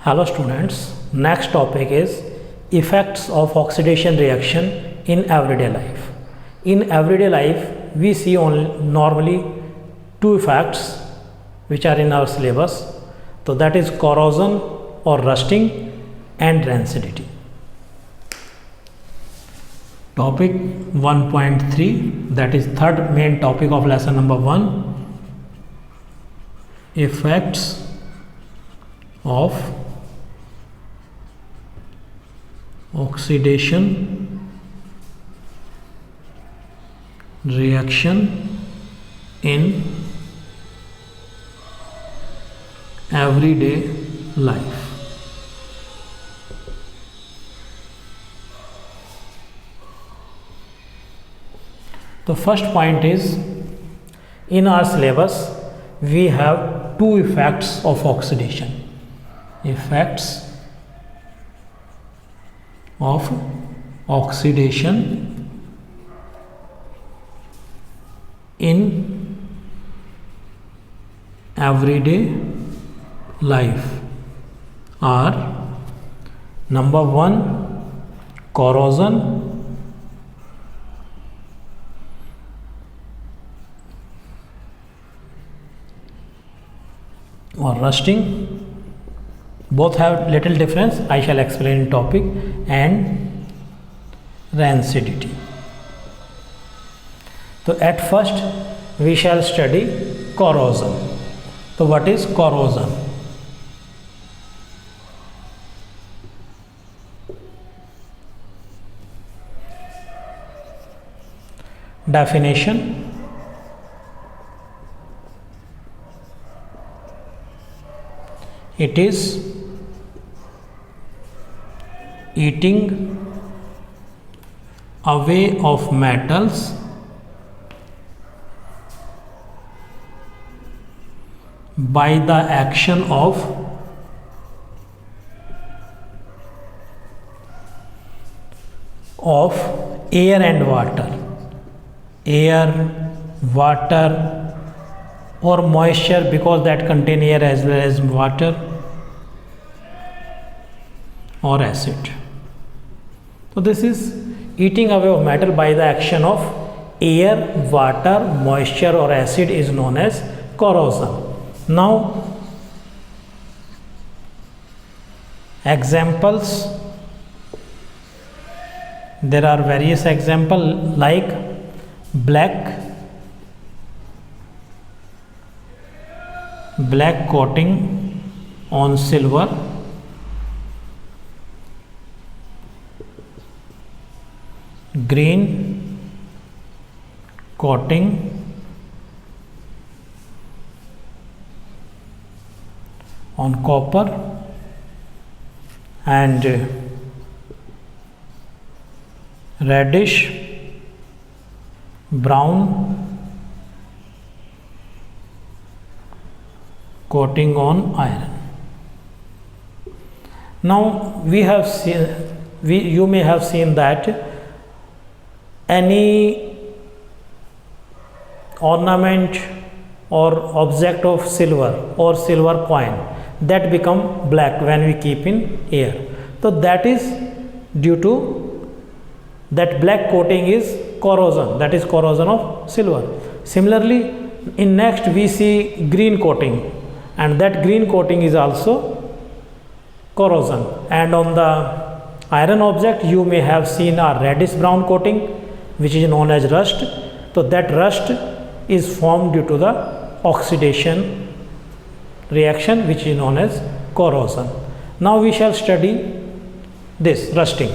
Hello students, next topic is effects of oxidation reaction in everyday life. In everyday life, we see only normally two effects which are in our syllabus. So that is corrosion or rusting and rancidity. Topic 1.3, that is third main topic of lesson number 1, effects of oxidation reaction in everyday life. The first point is, in our syllabus we have two effects of oxidation. Effects of oxidation in everyday life are: number 1, corrosion, or rusting. Both have little difference, I shall explain in topic. And rancidity. So at first we shall study corrosion. So what is corrosion? Definition: it is eating away of metals by the action of air and water. Air, water, or moisture, because that contain air as well as water, or acid. So this is eating away of metal by the action of air, water, moisture, or acid is known as corrosion. Now examples, there are various examples like black coating on silver, green coating on copper, and reddish brown coating on iron. Now we have seen, you may have seen that any ornament or object of silver or silver coin that become black when we keep in air. So that is due to that black coating is corrosion, that is corrosion of silver. Similarly, in next we see green coating, and that green coating is also corrosion. And on the iron object you may have seen a reddish brown coating which is known as rust. So that rust is formed due to the oxidation reaction which is known as corrosion. Now we shall study this rusting.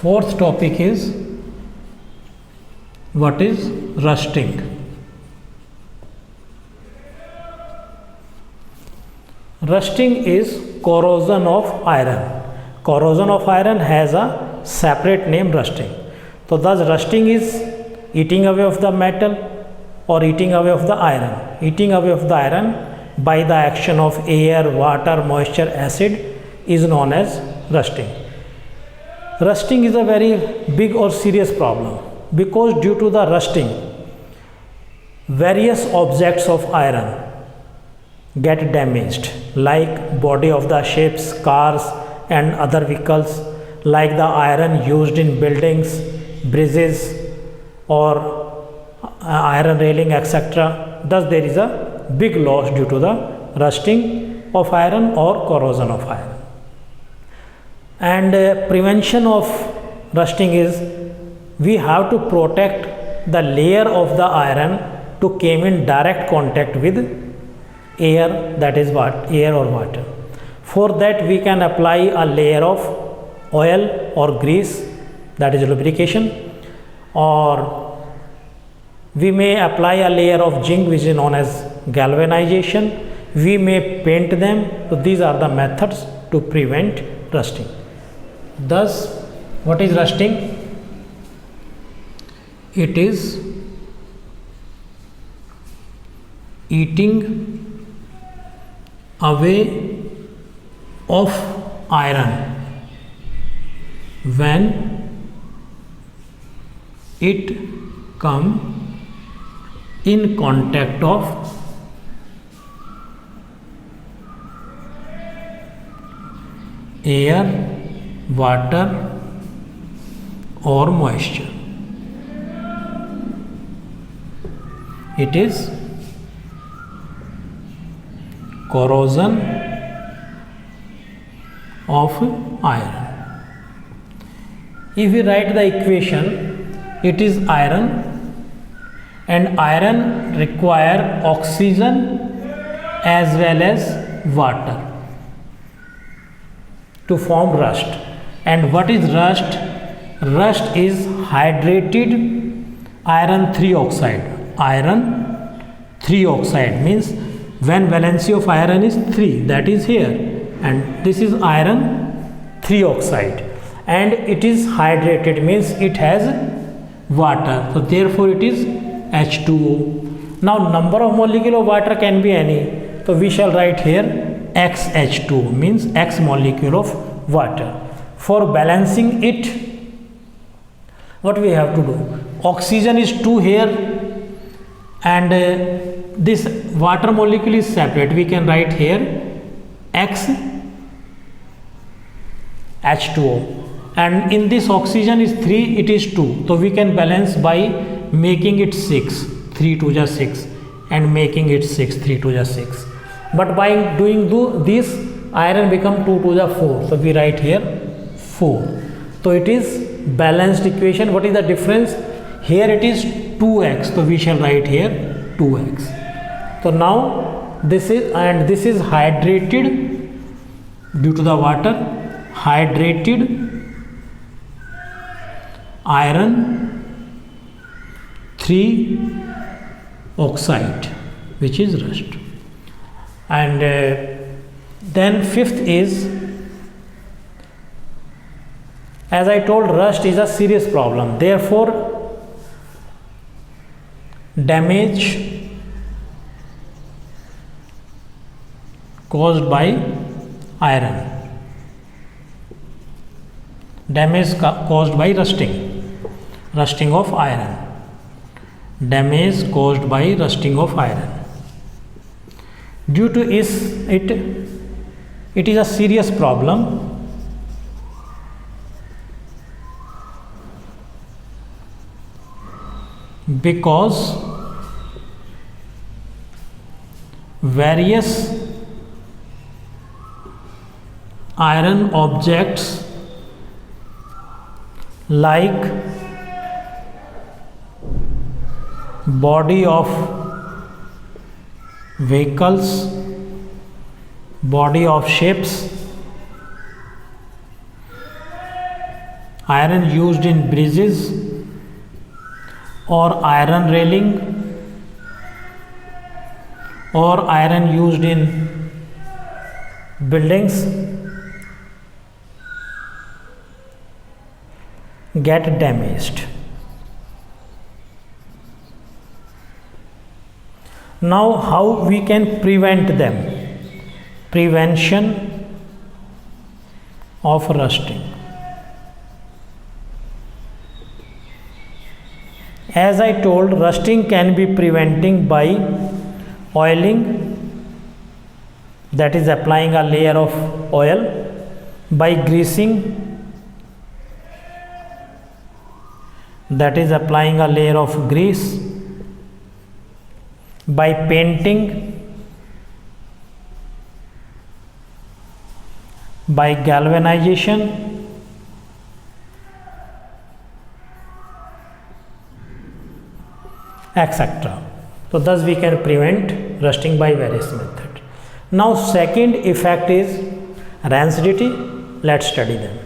Fourth topic is What is rusting? Rusting is corrosion of iron. Corrosion of iron has a separate name, rusting. So thus rusting is eating away of the metal or eating away of the iron. Eating away of the iron by the action of air, water, moisture, acid is known as rusting. Rusting is a very big or serious problem because due to the rusting, various objects of iron get damaged, like body of the ships, cars and other vehicles, like the iron used in buildings, bridges or iron railing, etc. Thus there is a big loss due to the rusting of iron or corrosion of iron. And prevention of rusting is we have to protect the layer of the iron to come in direct contact with air, that is what air or water. For that we can apply a layer of oil or grease, that is lubrication, or we may apply a layer of zinc which is known as galvanization. We may paint them. So these are the methods to prevent rusting. Thus, what is rusting? It is eating away of iron when it come in contact of air, water or moisture. It is corrosion of iron. If we write the equation, it is iron, and iron require oxygen as well as water to form rust. And what is rust? Rust is hydrated iron 3 oxide. Iron 3 oxide means when valency of iron is 3, that is here, and this is iron 3 oxide, and it is hydrated means it has water, so therefore it is H2O. Now number of molecule of water can be any, so we shall write here XH2 means X molecule of water. For balancing it, what we have to do? Oxygen is 2 here, and this water molecule is separate. We can write here X H2O, and in this oxygen is 3, it is 2, so we can balance by making it 6, 3 2 ja 6, and making it 6, 3 2 ja 6. But by doing this, iron become 2 2 ja 4, so we write here 4. So it is balanced equation. What is the difference? Here it is 2x, so we shall write here 2x. So now this is, and this is hydrated due to the water, hydrated iron 3 oxide, which is rust. And then fifth is, as I told, rust is a serious problem. Therefore, damage caused by iron, damage caused by rusting of iron, damage caused by rusting of iron. Due to it is a serious problem. Because various iron objects like body of vehicles, body of ships, iron used in bridges or iron railing or iron used in buildings get damaged. Now how we can prevent them? Prevention of rusting. As I told, rusting can be preventing by oiling, that is applying a layer of oil, by greasing, that is applying a layer of grease, by painting, by galvanization, etc. So thus we can prevent rusting by various methods. Now second effect is rancidity. Let's study them.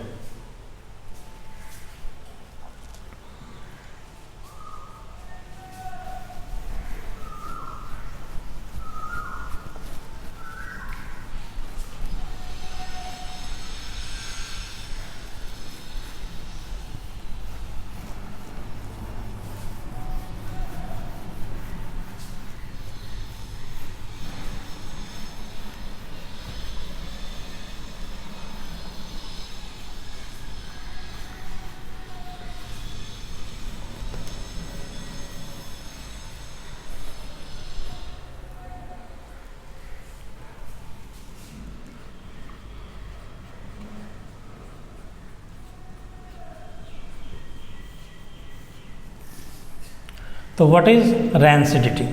So what is rancidity?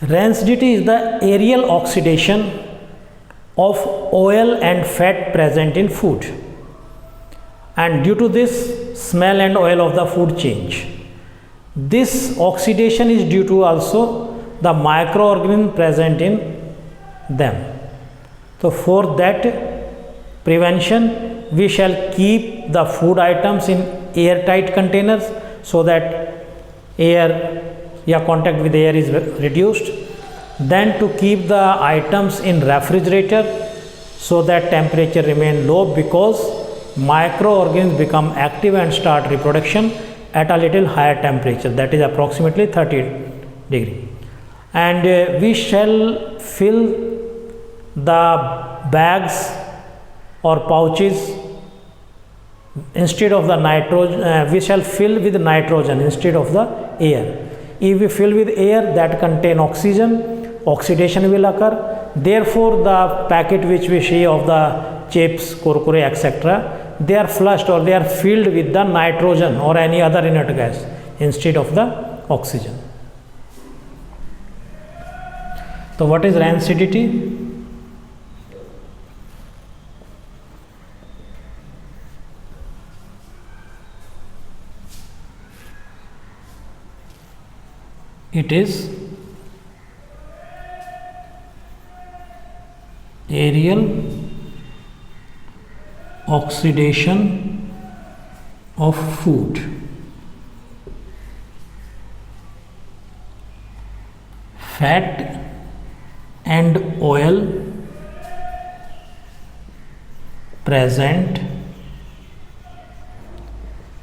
Rancidity is the aerial oxidation of oil and fat present in food, and due to this smell and oil of the food change. This oxidation is due to also the microorganism present in them. So for that prevention, we shall keep the food items in airtight containers so that air contact with air is reduced. Then to keep the items in refrigerator so that temperature remain low, because microorganisms become active and start reproduction at a little higher temperature, that is approximately 30 degree. And we shall fill the bags or pouches instead of the nitrogen, we shall fill with nitrogen instead of the air. If we fill with air that contain oxygen, oxidation will occur. Therefore, the packet which we see of the chips, kurkure, etc., they are flushed or they are filled with the nitrogen or any other inert gas instead of the oxygen. So what is rancidity? It is aerial oxidation of food, fat and oil present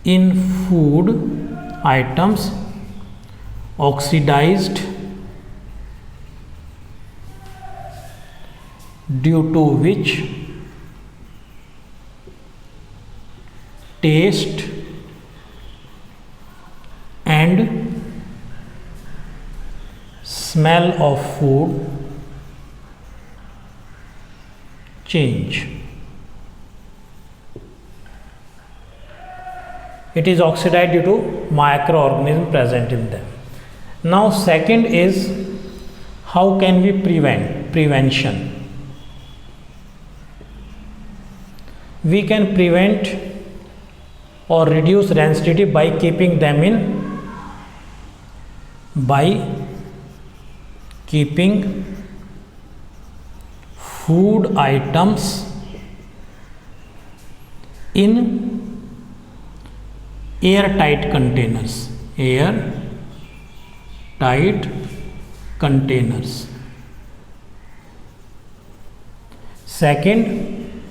in food items oxidized due to which taste and smell of food change. It is oxidized due to microorganisms present in them. Now second is how can we prevent? Prevention. We can prevent or reduce rancidity by keeping them in, by keeping food items in airtight containers. Airtight containers. Second,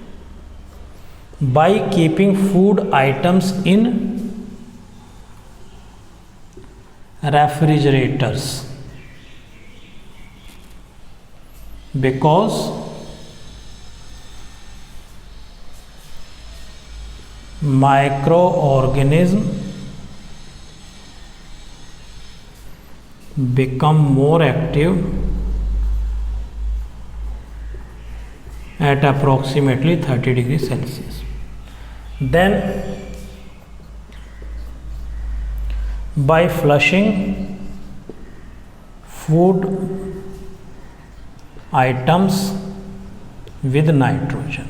by keeping food items in refrigerators, because microorganisms become more active at approximately 30 degrees Celsius. Then, by flushing food items with nitrogen.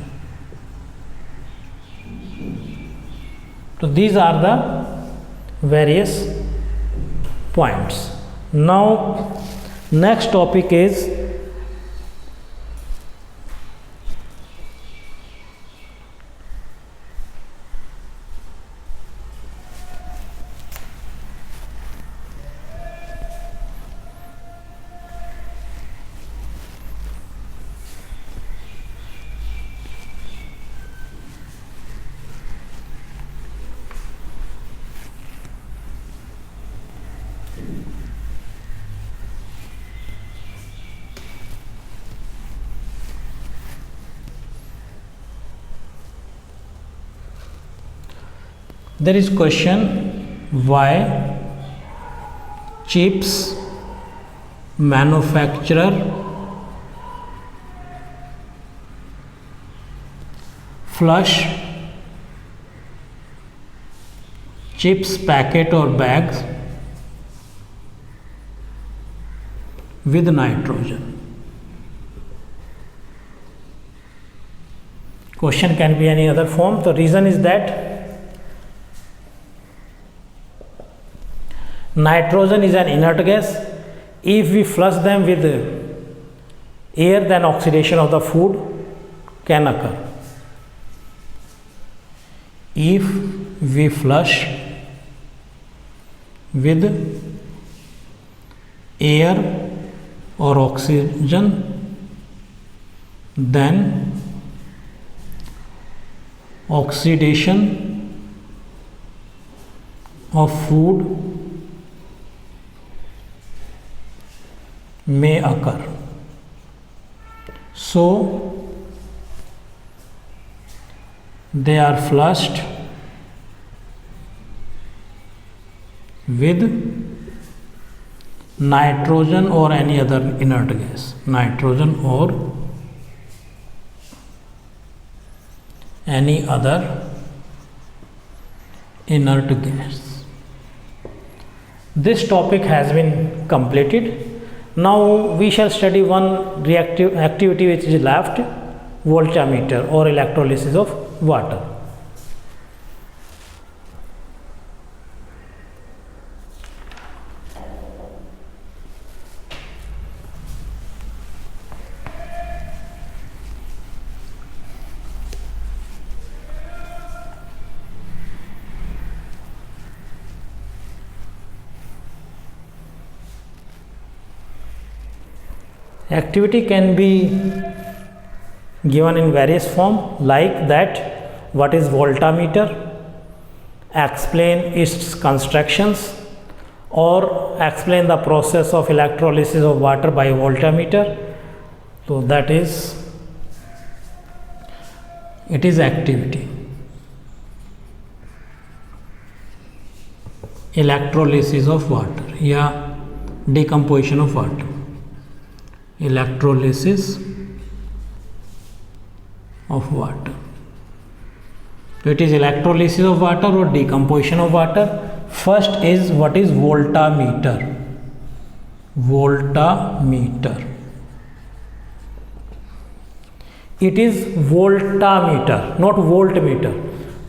So these are the various points. Now next topic is there is question why chips manufacturer flush chips packet or bags with nitrogen. Question can be any other form. The reason is that nitrogen is an inert gas. If we flush them with air, then oxidation of the food can occur. If we flush with air or oxygen, then oxidation of food may occur. So they are flushed with nitrogen or any other inert gas. Nitrogen or any other inert gas. This topic has been completed. Now we shall study one reactive activity which is left, voltammeter or electrolysis of water. Activity can be given in various form, like that what is voltammeter, explain its constructions, or explain the process of electrolysis of water by voltammeter. So that is, it is activity. Electrolysis of water या decomposition of water. Electrolysis of water. So it is electrolysis of water or decomposition of water. First is what is voltammeter. Voltammeter. It is voltammeter, not voltmeter.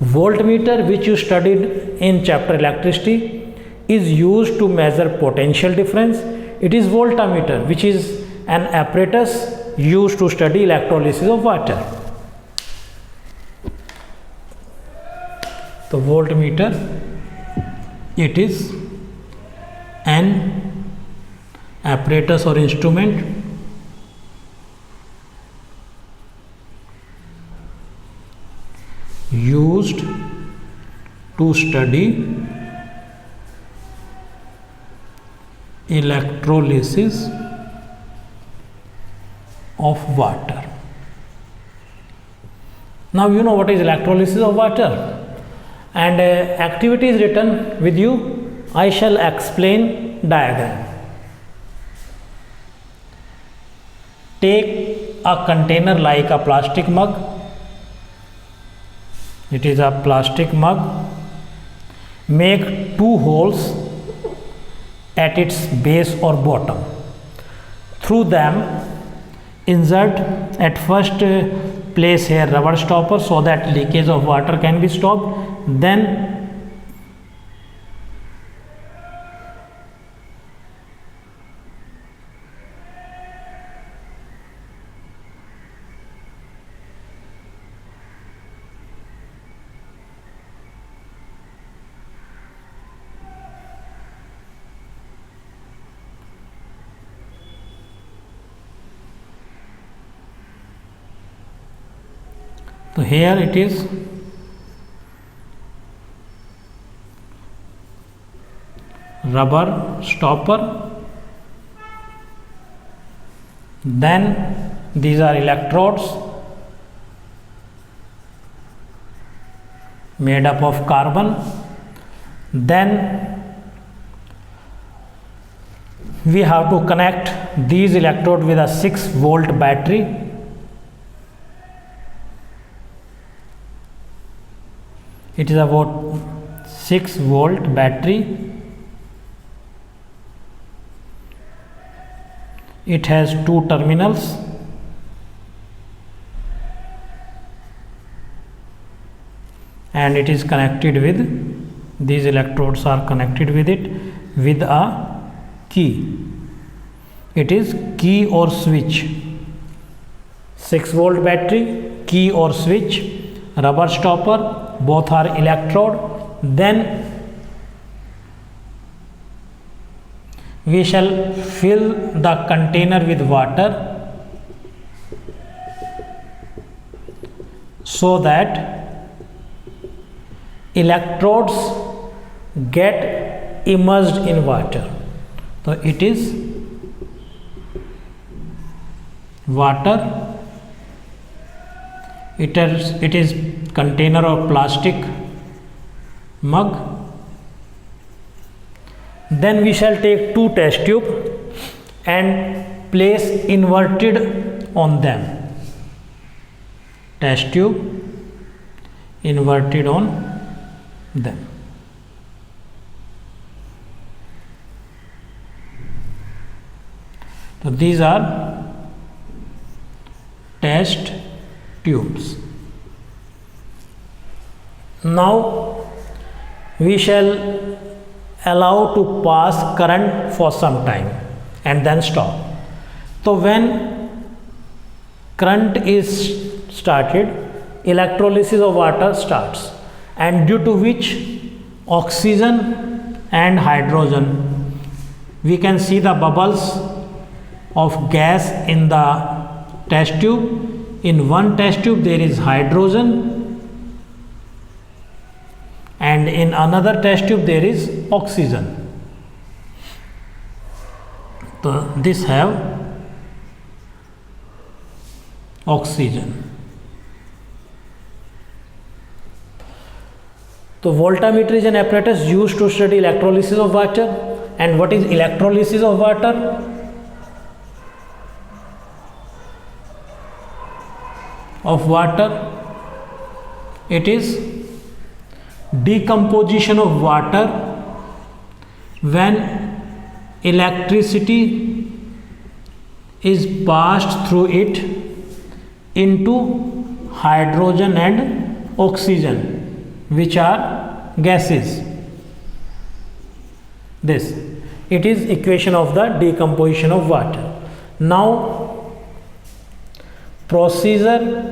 Voltmeter, which you studied in chapter electricity, is used to measure potential difference. It is voltammeter, which is an apparatus used to study electrolysis of water. The voltmeter it is an apparatus or instrument used to study electrolysis of water. Now you know what is electrolysis of water, and activity is written with you. I shall explain diagram. Take a container like a plastic mug. It is a plastic mug. Make two holes at its base or bottom. Through them insert at first place here rubber stopper so that leakage of water can be stopped. Then so here it is rubber stopper, then these are electrodes made up of carbon. Then we have to connect these electrodes with a 6-volt battery. It is about 6-volt battery. It has two terminals. And it is connected with, these electrodes are connected with it with a key. It is key or switch. 6-volt battery, key or switch, rubber stopper, both are electrode. Then we shall fill the container with water so that electrodes get immersed in water. So it is water. It is container of plastic mug. Then we shall take two test tube and place inverted on them. Test tube inverted on them. So these are test tubes. Now we shall allow to pass current for some time and then stop. So when current is started, electrolysis of water starts, and due to which oxygen and hydrogen, we can see the bubbles of gas in the test tube. In one test tube there is hydrogen, and in another test tube there is oxygen. So this have oxygen. So voltmeter is an apparatus used to study electrolysis of water. And what is electrolysis of water? It is decomposition of water when electricity is passed through it into hydrogen and oxygen, which are gases. This, it is equation of the decomposition of water. Now procedure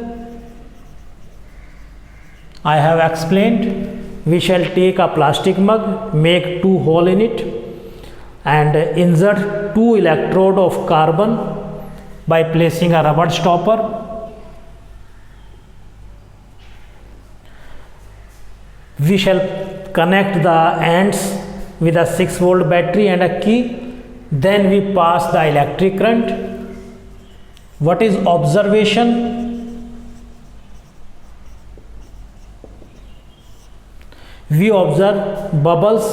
I have explained. we shall take a plastic mug, make 2 holes in it and insert 2 electrode of carbon by placing a rubber stopper. We shall connect the ends with a 6-volt battery and a key. Then we pass the electric current. What is observation? We observe bubbles.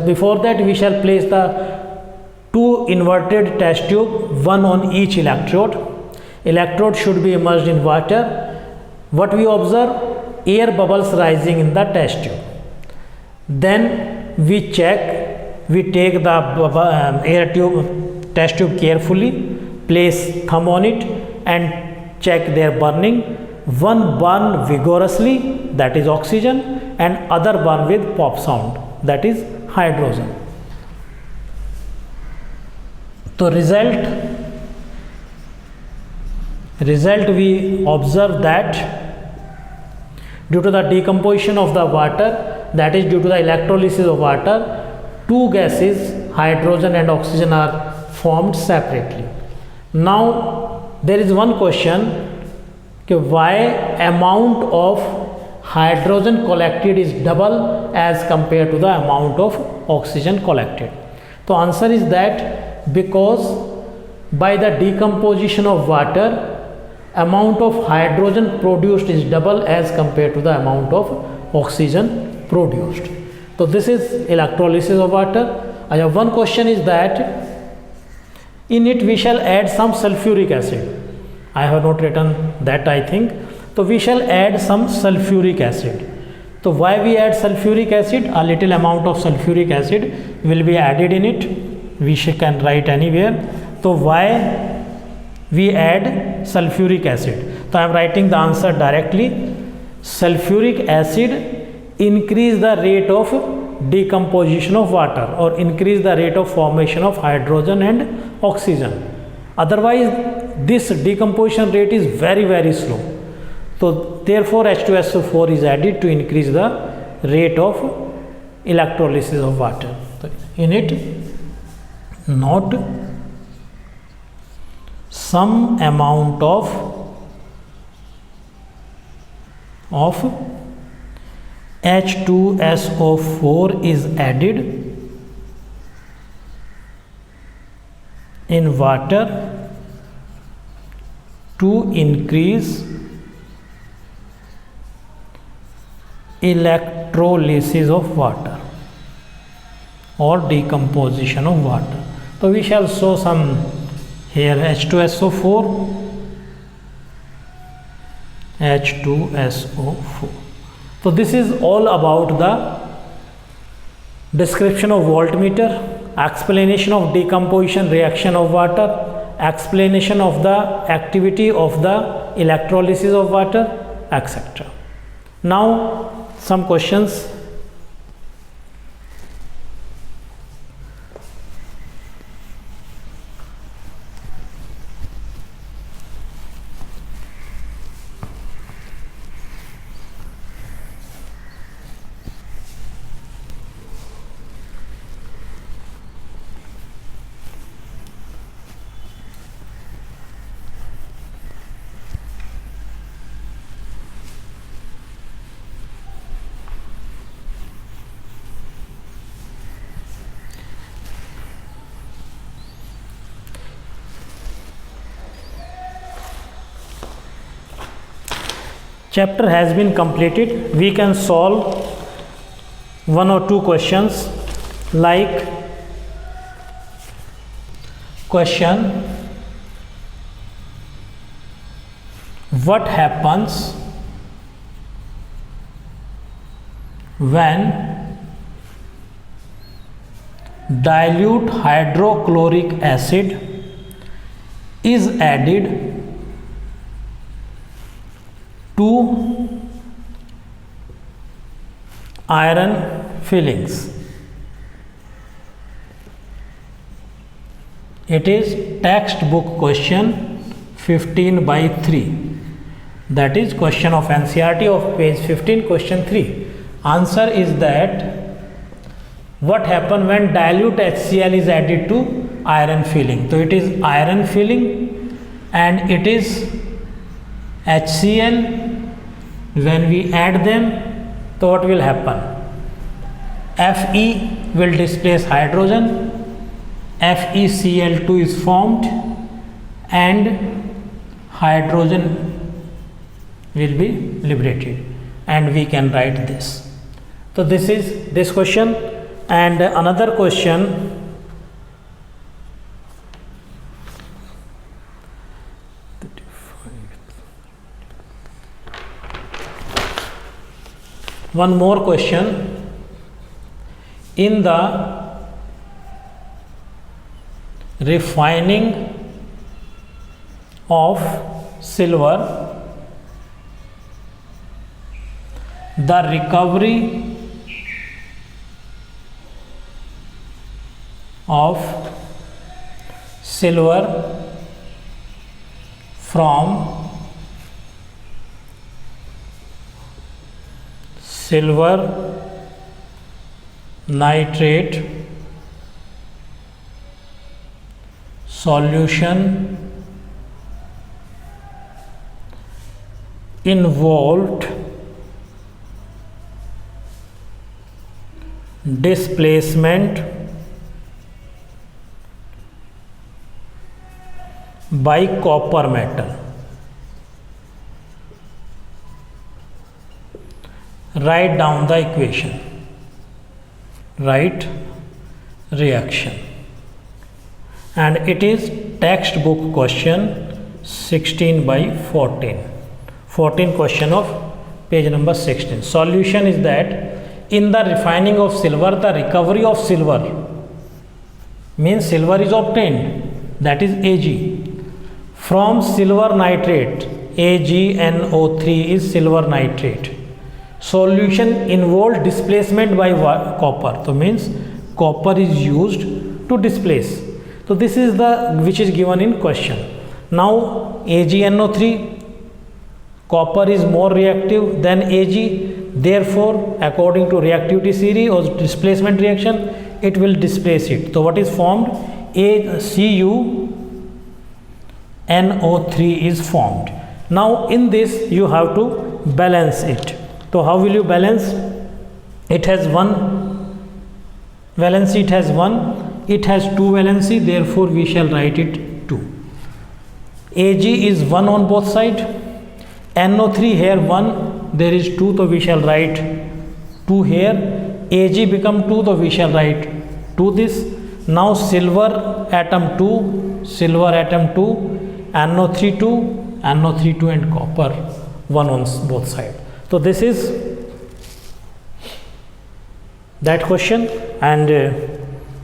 Before that we shall place the 2 inverted test tube, one on each electrode. Electrode should be immersed in water. What we observe? Air bubbles rising in the test tube. Then we check, we take the test tube carefully, place thumb on it and check their burning. One burn vigorously, that is oxygen, and other burn with pop sound, that is hydrogen. So result we observe that due to the decomposition of the water, that is due to the electrolysis of water, 2 gases, hydrogen and oxygen, are formed separately. Now there is one question, why amount of hydrogen collected is double as compared to the amount of oxygen collected? The answer is that because by the decomposition of water, amount of hydrogen produced is double as compared to the amount of oxygen produced. So this is electrolysis of water. I have one question is that in it we shall add some sulfuric acid. I have not written that, I think. So we shall add some sulfuric acid. So why we add sulfuric acid? A little amount of sulfuric acid will be added in it. We can write anywhere. So why we add sulfuric acid? So I am writing the answer directly. Sulfuric acid increase the rate of decomposition of water or increase the rate of formation of hydrogen and oxygen. Otherwise this decomposition rate is very slow. So therefore H2SO4 is added to increase the rate of electrolysis of water. So in it, not some amount of H2SO4 is added in water to increase electrolysis of water or decomposition of water. So we shall show some here H2SO4. So this is all about the description of voltmeter, explanation of decomposition reaction of water, explanation of the activity of the electrolysis of water, etc. Now some questions. Chapter has been completed. We can solve 1 or 2 questions, like question, what happens when dilute hydrochloric acid is added to iron fillings? It is textbook question 15/3. That is question of NCERT of page 15, question 3. Answer is that what happen when dilute HCl is added to iron filling. So it is iron filling and it is HCl. When we add them, so what will happen? Fe will displace hydrogen, FeCl2 is formed and hydrogen will be liberated, and we can write this. So this is this question. And another question, one more question. In the refining of silver, the recovery of silver from silver nitrate solution involved displacement by copper metal. Write down the equation. Write reaction. And it is textbook question 16 by 14. 14 question of page number 16. Solution is that in the refining of silver, the recovery of silver means silver is obtained, that is Ag, from silver nitrate. AgNO3 is silver nitrate. Solution involved displacement by copper. So means copper is used to displace. So this is the which is given in question. Now AgNO3, copper is more reactive than Ag. Therefore, according to reactivity series or displacement reaction, it will displace it. So what is formed? CuNO3 is formed. Now in this you have to balance it. So how will you balance? It has one valency, it has 1, it has 2 valency, therefore we shall write it 2. Ag is 1 on both sides, NO3 here 1, there is 2, so we shall write 2 here. Ag become 2, so we shall write 2 this. Now silver atom 2, silver atom 2, NO3 2, NO3 2 and copper 1 on both sides. So this is that question, and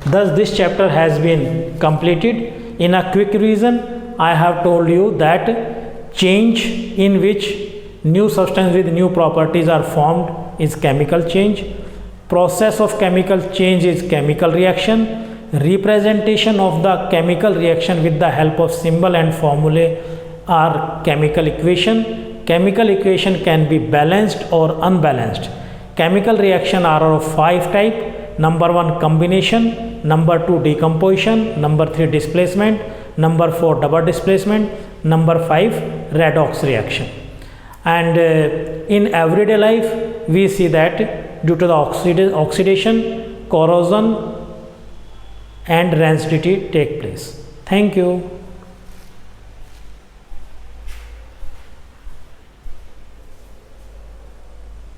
thus this chapter has been completed. In a quick revision, I have told you that change in which new substance with new properties are formed is chemical change. Process of chemical change is chemical reaction. Representation of the chemical reaction with the help of symbol and formulae are chemical equation. Chemical equation can be balanced or unbalanced. Chemical reaction are of 5 type. Number 1 combination, number 2 decomposition, number 3 displacement, number 4 double displacement, number 5 redox reaction. And in everyday life we see that due to the oxidation, corrosion and rancidity take place. Thank you.